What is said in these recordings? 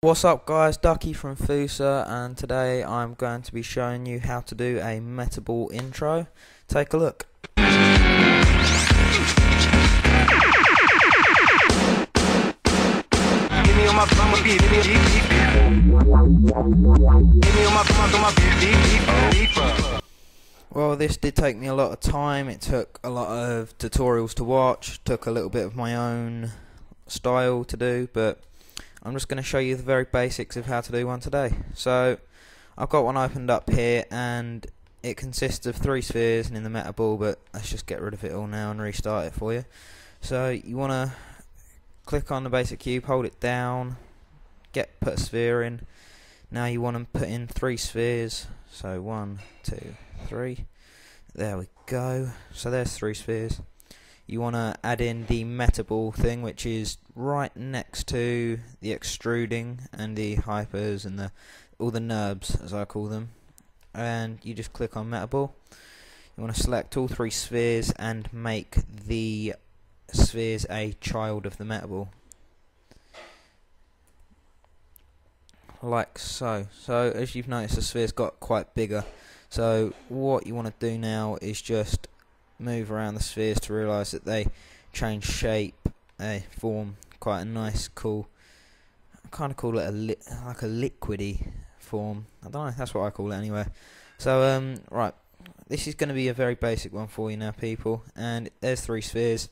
What's up guys, Ducky from Fusa, and today I'm going to be showing you how to do a Metaball intro. Take a look. Well, this did take me a lot of time. It took a lot of tutorials to watch, took a little bit of my own style to do, but I'm just going to show you the very basics of how to do one today. So I've got one opened up here, and it consists of 3 spheres and in the Metaball, but let's just get rid of it all now and restart it for you. So you want to click on the basic cube, hold it down, put a sphere in. Now you want to put in 3 spheres, so 1, 2, 3. There we go. So there's 3 spheres. You want to add in the Metaball thing, which is right next to the extruding and the hypers and all the NURBs, as I call them. And you just click on Metaball. You want to select all 3 spheres and make the spheres a child of the Metaball, like so. So as you've noticed, the spheres got quite bigger. So what you want to do now is just move around the spheres to realise that they change shape. They form quite a nice, cool, I kind of call it like a liquidy form. I don't know, that's what I call it anyway. So right, this is going to be a very basic one for you now, people. And there's 3 spheres.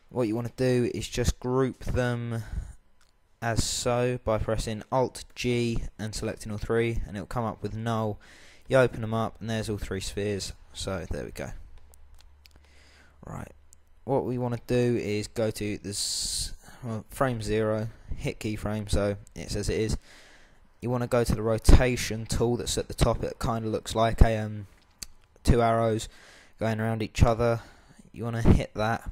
What you want to do is just group them as so by pressing Alt G and selecting all 3, and it'll come up with null. You open them up and there's all 3 spheres. So there we go. Right, what we want to do is go to this frame 0, hit keyframe so it says it is. You want to go to the rotation tool that's at the top. It kind of looks like a 2 arrows going around each other. You want to hit that,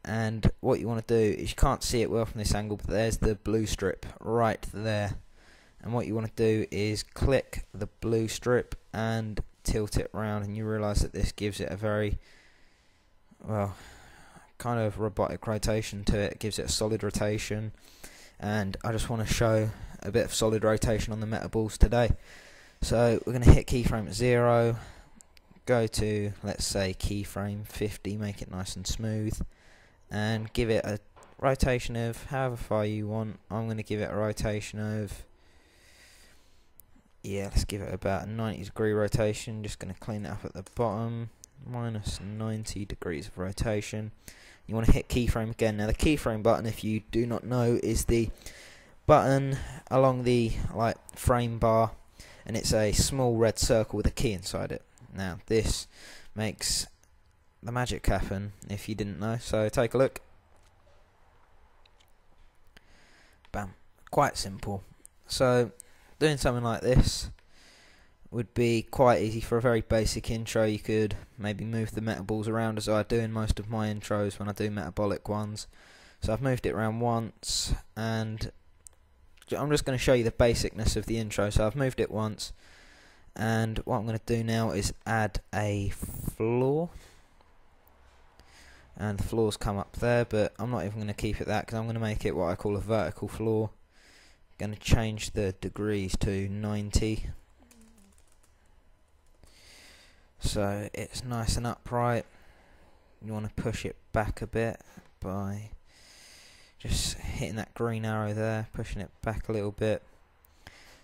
and what you want to do is, you can't see it well from this angle, but there's the blue strip right there. And what you want to do is click the blue strip and tilt it around, and you realise that this gives it a very, well, kind of robotic rotation to it. It gives it a solid rotation, and I just want to show a bit of solid rotation on the Metaballs today. So we're going to hit keyframe at 0, go to, let's say, keyframe 50, make it nice and smooth, and give it a rotation of however far you want. I'm going to give it a rotation of, yeah, let's give it about a 90-degree rotation. Just going to clean it up at the bottom. Minus 90 degrees of rotation. You want to hit keyframe again. Now the keyframe button, if you do not know, is the button along the frame bar, and it's a small red circle with a key inside it. Now this makes the magic happen, if you didn't know. So take a look. Bam. Quite simple. So doing something like this would be quite easy for a very basic intro. You could maybe move the Metaballs around, as I do in most of my intros when I do metabolic ones. So I've moved it around once, and I'm just going to show you the basicness of the intro. So I've moved it once, and what I'm going to do now is add a floor, and the floors come up there, but I'm not even going to keep it that, because I'm going to make it what I call a vertical floor. I'm going to change the degrees to 90. So it's nice and upright. You want to push it back a bit by just hitting that green arrow there, pushing it back a little bit.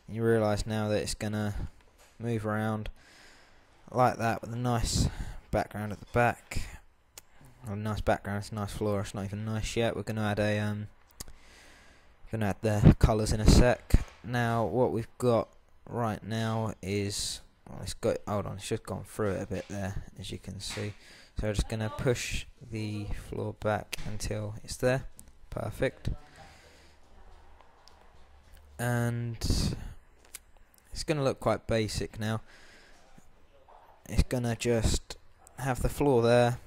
And you realise now that it's going to move around like that with a nice background at the back. Well, a nice background, it's a nice floor. It's not even nice yet. We're going to add the colours in a sec. Now what we've got right now is, hold on, it's just gone through it a bit there, as you can see. So I'm just going to push the floor back until it's there. Perfect. And it's going to look quite basic now. It's going to just have the floor there.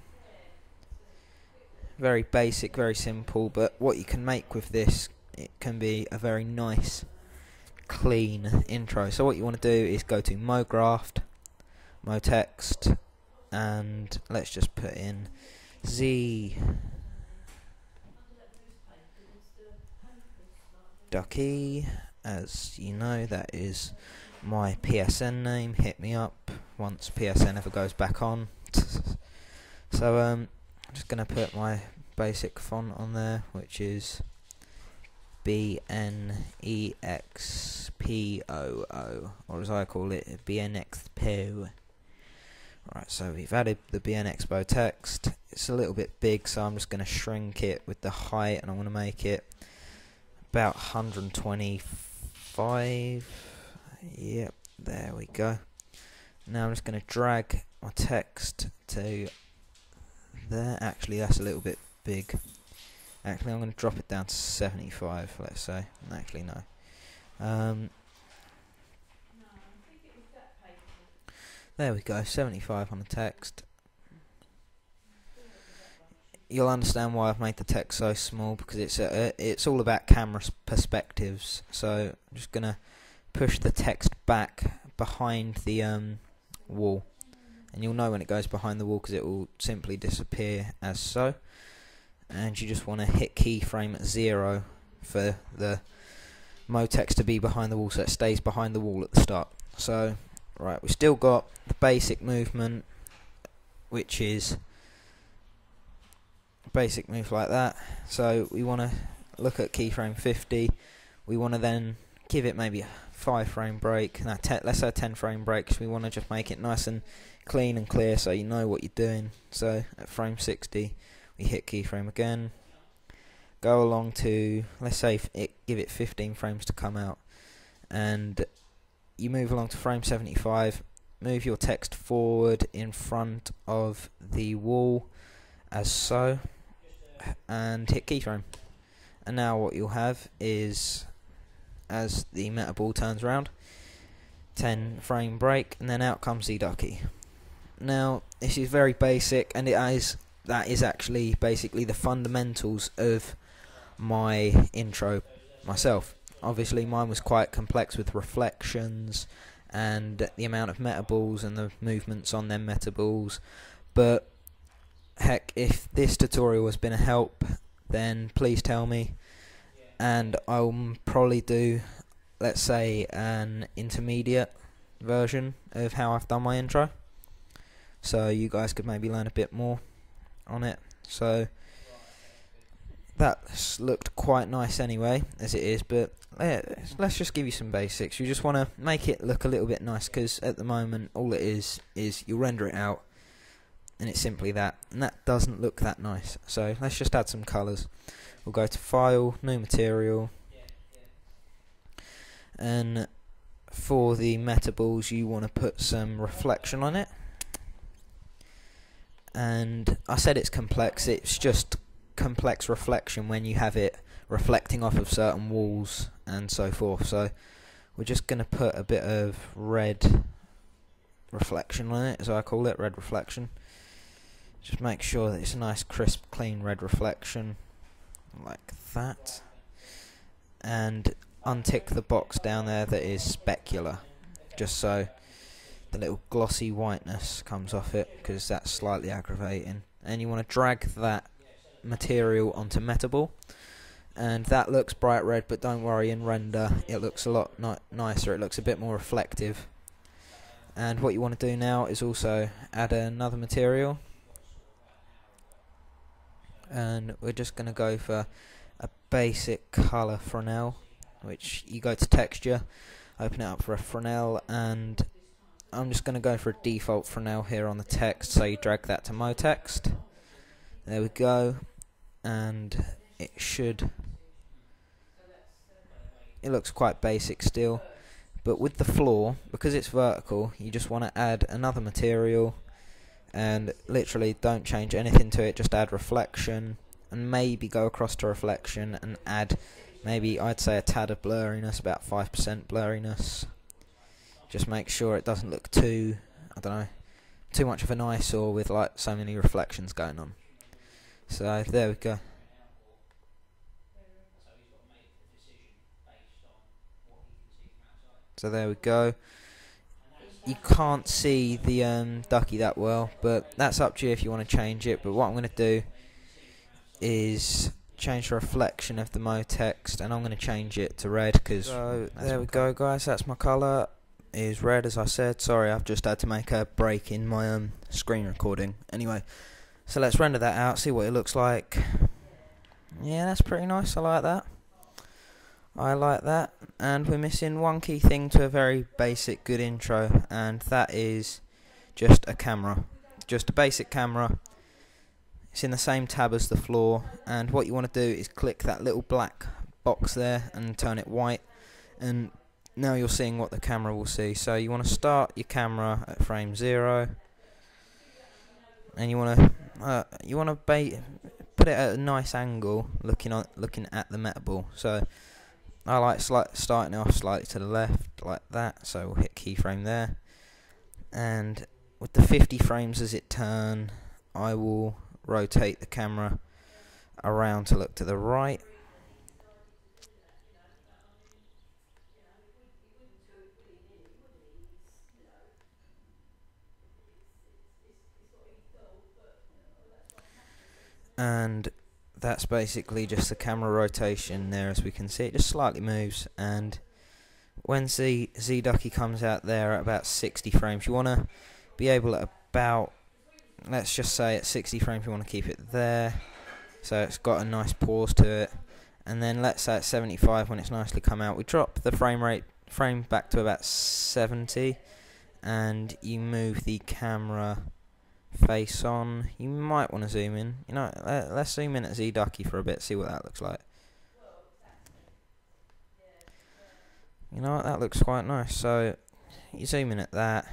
Very basic, very simple, but what you can make with this, it can be a very nice, clean intro. So what you want to do is go to MoGraph, MoText, and let's just put in zDuckyyy, as you know, that is my PSN name. Hit me up once PSN ever goes back on. So I'm just going to put my basic font on there, which is BNEXPOO, or as I call it, BNEXPO. Right, so we've added the BNEXPO text. It's a little bit big, so I'm just going to shrink it with the height, and I'm going to make it about 125. Yep, there we go. Now I'm just going to drag my text to there. Actually, that's a little bit big. Actually, I'm going to drop it down to 75, let's say. Actually, no. There we go, 75 on the text. You'll understand why I've made the text so small, because it's all about camera perspectives. So I'm just going to push the text back behind the wall. And you'll know when it goes behind the wall because it will simply disappear as so. And you just want to hit keyframe at 0 for the mo text to be behind the wall, so it stays behind the wall at the start. So, right, we've still got the basic movement, which is a basic move like that. So we want to look at keyframe 50. We want to then give it maybe a 5 frame break. No, let's say a 10 frame break, because we want to just make it nice and clean and clear so you know what you're doing. So at frame 60, we hit keyframe again, go along to, let's say give it 15 frames to come out, and you move along to frame 75, move your text forward in front of the wall as so, and hit keyframe. And now what you'll have is, as the metaball turns around, 10 frame break, and then out comes zDuckyyy. Now this is very basic, and that is actually basically the fundamentals of my intro myself. Obviously mine was quite complex with reflections and the amount of metaballs and the movements on them metaballs, but heck, if this tutorial has been a help, then please tell me, and I'll probably do, let's say, an intermediate version of how I've done my intro, so you guys could maybe learn a bit more on it. So that's looked quite nice anyway as it is, but let's just give you some basics. You just want to make it look a little bit nice, because at the moment all it is you render it out and it's simply that, and that doesn't look that nice. So let's just add some colours. We'll go to File, New Material, and for the metaballs you want to put some reflection on it. And I said it's complex, it's just complex reflection when you have it reflecting off of certain walls and so forth. So we're just going to put a bit of red reflection on it, as I call it, red reflection. Just make sure that it's a nice crisp clean red reflection like that, and untick the box down there that is specular, just so the little glossy whiteness comes off it, because that's slightly aggravating. And you want to drag that material onto Metaball, and that looks bright red, but don't worry, in render it looks a lot nicer, it looks a bit more reflective. And what you want to do now is also add another material, and we're just going to go for a basic colour Fresnel, which you go to texture, open it up for a Fresnel, and I'm just going to go for a default Fresnel here on the text, so you drag that to Mo text. There we go, and it looks quite basic still, but with the floor, because it's vertical, you just want to add another material, and literally don't change anything to it, just add reflection, and maybe go across to reflection and add maybe, I'd say, a tad of blurriness, about 5% blurriness. Just make sure it doesn't look too, I don't know, too much of an eyesore with like so many reflections going on. So there we go. So there we go. You can't see the ducky that well, but that's up to you if you want to change it. But what I'm going to do is change the reflection of the mode text, and I'm going to change it to red because there we go, guys. That's my colour, is red, as I said. Sorry, I've just had to make a break in my screen recording. Anyway, so let's render that out, see what it looks like. Yeah, that's pretty nice. I like that. And we're missing one key thing to a very basic good intro, and that is just a camera, just a basic camera. It's in the same tab as the floor, and what you want to do is click that little black box there and turn it white, and now you're seeing what the camera will see. So you want to start your camera at frame 0, and you want to put it at a nice angle, looking at the metaball. So I like starting off slightly to the left, like that, so we'll hit keyframe there. And with the 50 frames as it turn, I will rotate the camera around to look to the right. And that's basically just the camera rotation there. As we can see, it just slightly moves, and when zDuckyyy comes out there at about 60 frames, you want to be able at about, let's just say at 60 frames, you want to keep it there, so it's got a nice pause to it. And then let's say at 75, when it's nicely come out, we drop the frame back to about 70, and you move the camera face on. You might want to zoom in. You know, let's zoom in at zDuckyyy for a bit, see what that looks like. You know what, that looks quite nice. So you zoom in at that,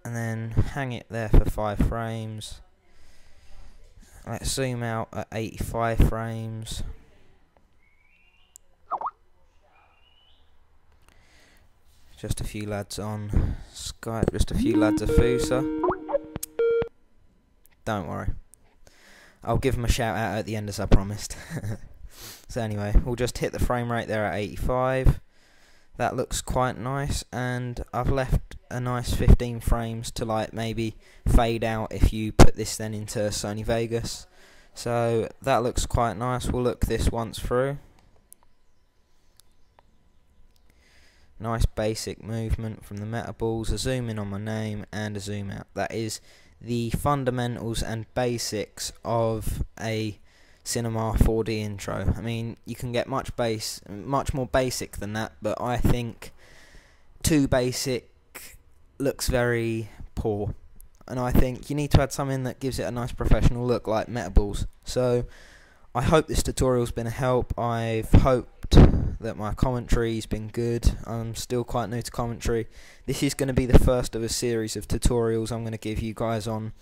and then hang it there for 5 frames. Let's zoom out at 85 frames. Just a few lads on Skype, just a few lads of Fusa. Don't worry, I'll give them a shout out at the end, as I promised. So anyway, we'll just hit the frame rate there at 85. That looks quite nice, and I've left a nice 15 frames to like maybe fade out if you put this then into Sony Vegas. So that looks quite nice. We'll look this once through. Nice basic movement from the metaballs, a zoom in on my name and a zoom out. That is the fundamentals and basics of a Cinema 4D intro. I mean, you can get much more basic than that, but I think too basic looks very poor, and I think you need to add something that gives it a nice professional look, like metaballs. So I hope this tutorial's been a help. I've hoped that my commentary's been good. I'm still quite new to commentary. This is going to be the first of a series of tutorials I'm going to give you guys on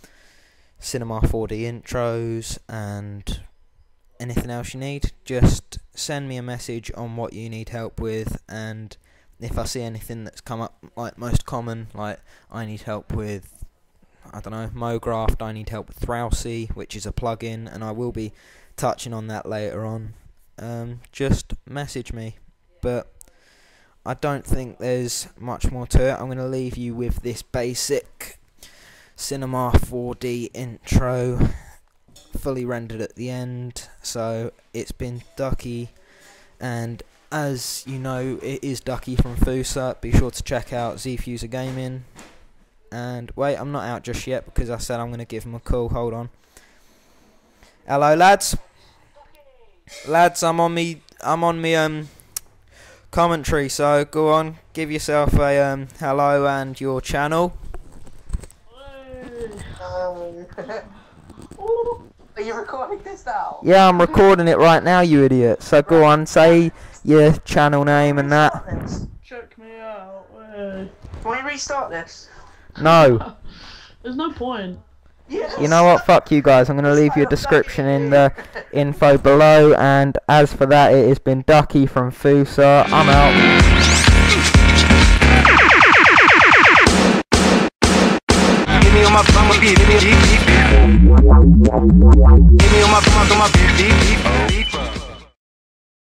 Cinema 4D intros, and anything else you need, just send me a message on what you need help with, and if I see anything that's come up like most common, like I need help with, I don't know, MoGraft, I need help with Throwsy, which is a plugin, and I will be touching on that later on, just message me. But I don't think there's much more to it. I'm going to leave you with this basic Cinema 4D intro, fully rendered at the end. So it's been Duckyyy, and as you know, it is Duckyyy from Fusa. Be sure to check out zFuser Gaming. And wait, I'm not out just yet because I said I'm going to give him a call. Hold on. Hello, lads. Lads, I'm on me commentary. So go on, give yourself a hello and your channel. Are you recording this now? Yeah, I'm recording it right now, you idiot. So go on, say your channel name and that. Check me out. Wait. Can we restart this? No. There's no point. Yes. You know what? Fuck you guys. I'm going to leave your description in the info below. And as for that, it has been Duckyyy from Fusa. I'm out. Give me on my beat,